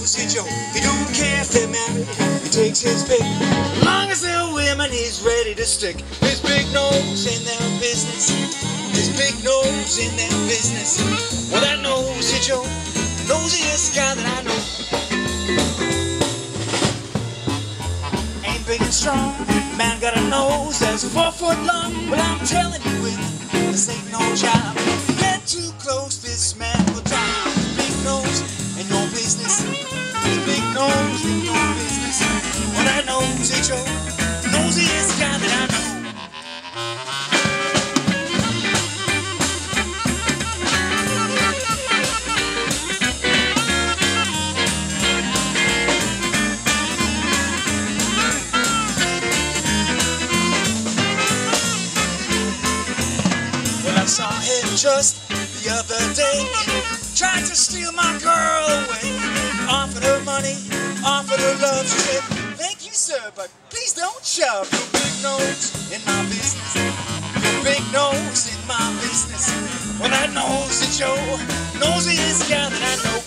nosy Joe. He don't care if they're married, he takes his pick. As long as they're women, he's ready to stick his big nose in their business. His big nose in their business. Well, that nosy Joe, nosiest guy that I know. Ain't big and strong, man got a nose that's 4 foot long. But I'm telling you, women, this ain't no job. Get too close, this man will die. His big nose in your business. His big nose in your business. Well, that nosy Joe, nosiest guy that I know. I saw him just the other day, tried to steal my girl away. Offered her money, offered her love. She said, thank you, sir, but please don't shove your big nose in my business. Your big nose in my business. Well, that nosy Joe, nosiest guy that I know.